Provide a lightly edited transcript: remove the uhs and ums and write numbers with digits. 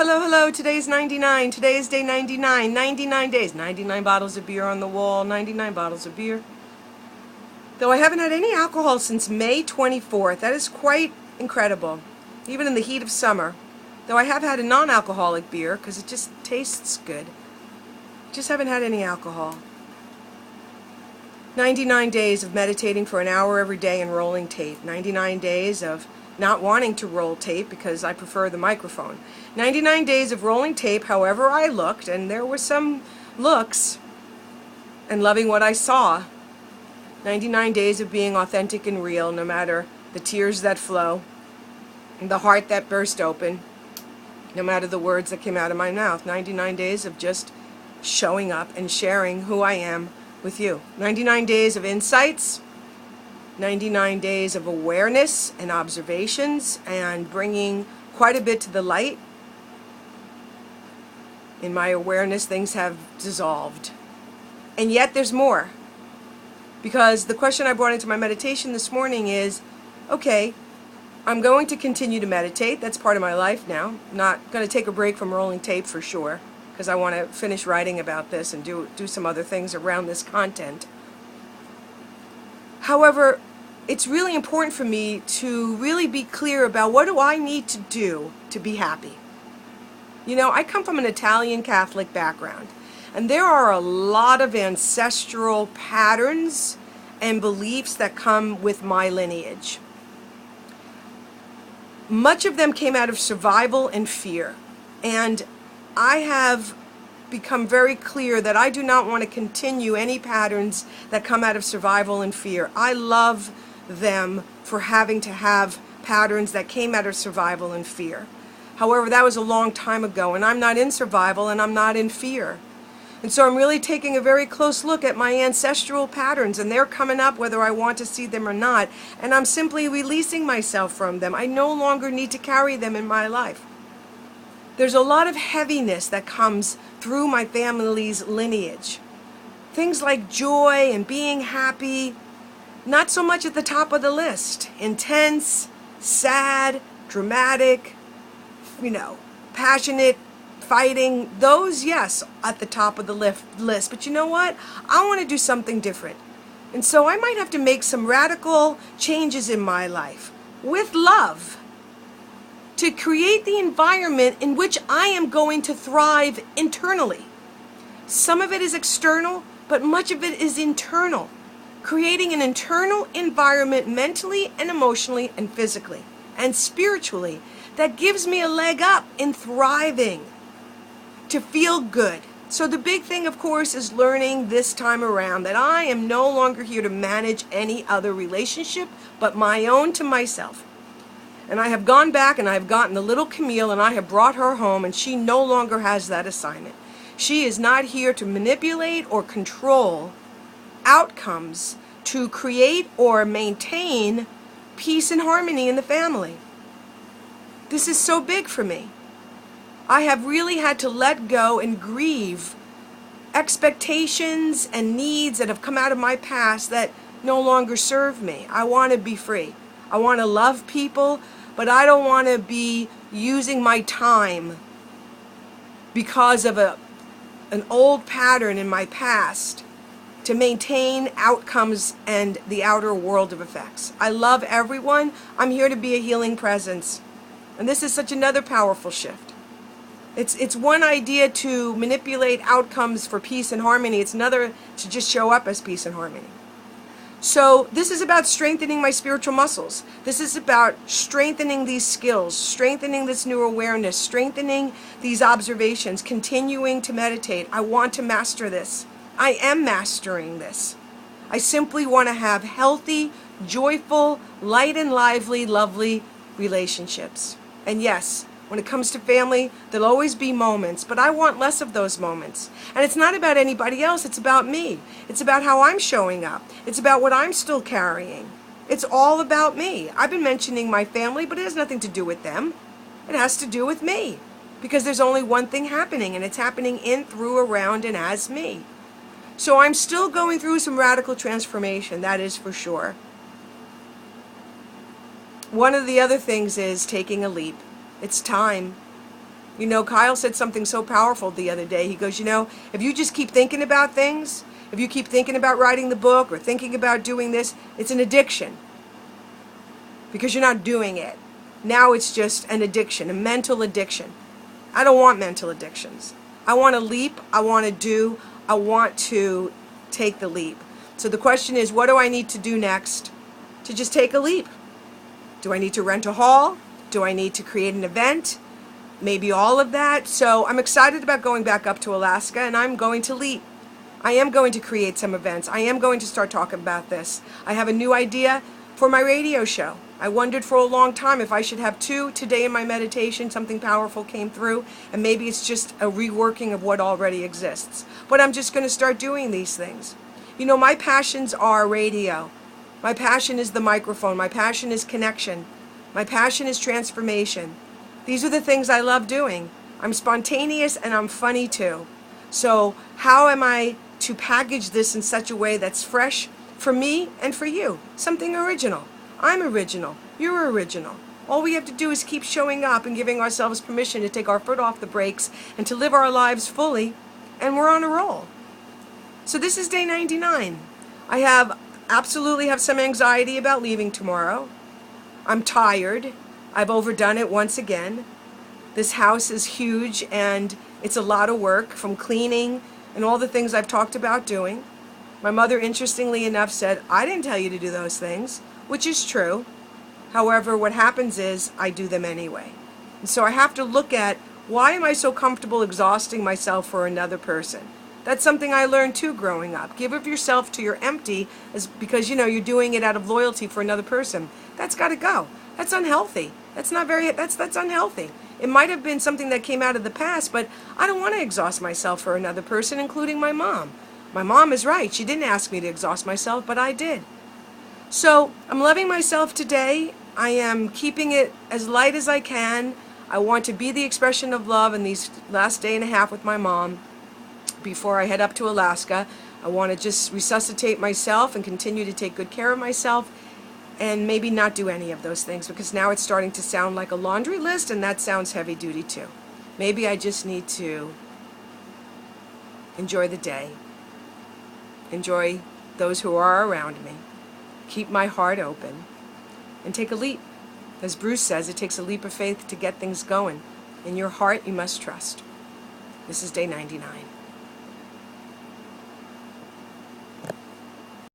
hello, hello. Today's 99. Today is day 99. 99 days. 99 bottles of beer on the wall. 99 bottles of beer. Though I haven't had any alcohol since May 24th. That is quite incredible. Even in the heat of summer. Though I have had a non-alcoholic beer because it just tastes good. Just haven't had any alcohol. 99 days of meditating for an hour every day and rolling tape. 99 days of not wanting to roll tape because I prefer the microphone. 99 days of rolling tape however I looked, and there were some looks, and loving what I saw. 99 days of being authentic and real, no matter the tears that flow, and the heart that burst open, no matter the words that came out of my mouth. 99 days of just showing up and sharing who I am with you. 99 days of insights, 99 days of awareness and observations, and bringing quite a bit to the light. In my awareness, things have dissolved. And yet there's more. Because the question I brought into my meditation this morning is, okay, I'm going to continue to meditate. That's part of my life now. Not going to take a break from rolling tape for sure, because I want to finish writing about this and do some other things around this content. However, it's really important for me to really be clear about what do I need to do to be happy. You know, I come from an Italian Catholic background, and there are a lot of ancestral patterns and beliefs that come with my lineage. Much of them came out of survival and fear, and I have become very clear that I do not want to continue any patterns that come out of survival and fear. I love them for having to have patterns that came out of survival and fear. However, that was a long time ago, and I'm not in survival and I'm not in fear. And so I'm really taking a very close look at my ancestral patterns, and they're coming up whether I want to see them or not, and I'm simply releasing myself from them. I no longer need to carry them in my life. There's a lot of heaviness that comes through my family's lineage. Things like joy and being happy, not so much at the top of the list. Intense, sad, dramatic, passionate, fighting, those, yes, at the top of the list. But you know what? I want to do something different. And so I might have to make some radical changes in my life with love to create the environment in which I am going to thrive internally. Some of it is external, but much of it is internal. Creating an internal environment mentally and emotionally and physically and spiritually that gives me a leg up in thriving, to feel good. So the big thing, of course, is learning this time around that I am no longer here to manage any other relationship but my own to myself. And I have gone back and I have gotten the little Camille and I have brought her home, and she no longer has that assignment. She is not here to manipulate or control outcomes to create or maintain peace and harmony in the family. This is so big for me. I have really had to let go and grieve expectations and needs that have come out of my past that no longer serve me. I want to be free. I want to love people, but I don't want to be using my time because of an old pattern in my past to maintain outcomes and the outer world of effects. I love everyone. I'm here to be a healing presence. And this is such another powerful shift. It's one idea to manipulate outcomes for peace and harmony. It's another to just show up as peace and harmony. So this is about strengthening my spiritual muscles. This is about strengthening these skills, strengthening this new awareness, strengthening these observations, continuing to meditate. I want to master this. I am mastering this. I simply want to have healthy, joyful, light and lively, lovely relationships. And yes, when it comes to family, there'll always be moments, but I want less of those moments. And it's not about anybody else, it's about me. It's about how I'm showing up. It's about what I'm still carrying. It's all about me. I've been mentioning my family, but it has nothing to do with them. It has to do with me. Because there's only one thing happening, and it's happening in, through, around, and as me. So I'm still going through some radical transformation, that is for sure. One of the other things is taking a leap. It's time. You know, Kyle said something so powerful the other day. He goes, you know, if you just keep thinking about things, if you keep thinking about writing the book or thinking about doing this, it's an addiction. Because you're not doing it. Now it's just an addiction, a mental addiction. I don't want mental addictions. I want to leap. I want to do. I want to take the leap. So the question is, what do I need to do next to just take a leap? Do I need to rent a hall? Do I need to create an event? Maybe all of that. So I'm excited about going back up to Alaska, and I'm going to leap. I am going to create some events. I am going to start talking about this. I have a new idea for my radio show. I wondered for a long time if I should have two. Today in my meditation, something powerful came through, and maybe it's just a reworking of what already exists. But I'm just going to start doing these things. You know, my passions are radio. My passion is the microphone. My passion is connection. My passion is transformation. These are the things I love doing. I'm spontaneous and I'm funny too. So how am I to package this in such a way that's fresh for me and for you? Something original. I'm original. You're original. All we have to do is keep showing up and giving ourselves permission to take our foot off the brakes and to live our lives fully, and we're on a roll. So this is day 99. I absolutely have some anxiety about leaving tomorrow. I'm tired. I've overdone it once again. This house is huge and it's a lot of work, from cleaning and all the things I've talked about doing. My mother, interestingly enough, said, I didn't tell you to do those things, which is true. However, what happens is I do them anyway. And so I have to look at, why am I so comfortable exhausting myself for another person? That's something I learned too growing up. Give of yourself to your empty because, you know, you're doing it out of loyalty for another person. That's got to go. That's unhealthy. That's unhealthy. It might have been something that came out of the past, but I don't want to exhaust myself for another person, including my mom. My mom is right. She didn't ask me to exhaust myself, but I did. So I'm loving myself today. I am keeping it as light as I can. I want to be the expression of love in these last day and a half with my mom before I head up to Alaska. I want to just resuscitate myself and continue to take good care of myself, and maybe not do any of those things, because now it's starting to sound like a laundry list, and that sounds heavy duty too. Maybe I just need to enjoy the day, enjoy those who are around me, keep my heart open, and take a leap. As Bruce says, it takes a leap of faith to get things going. In your heart, you must trust. This is day 99.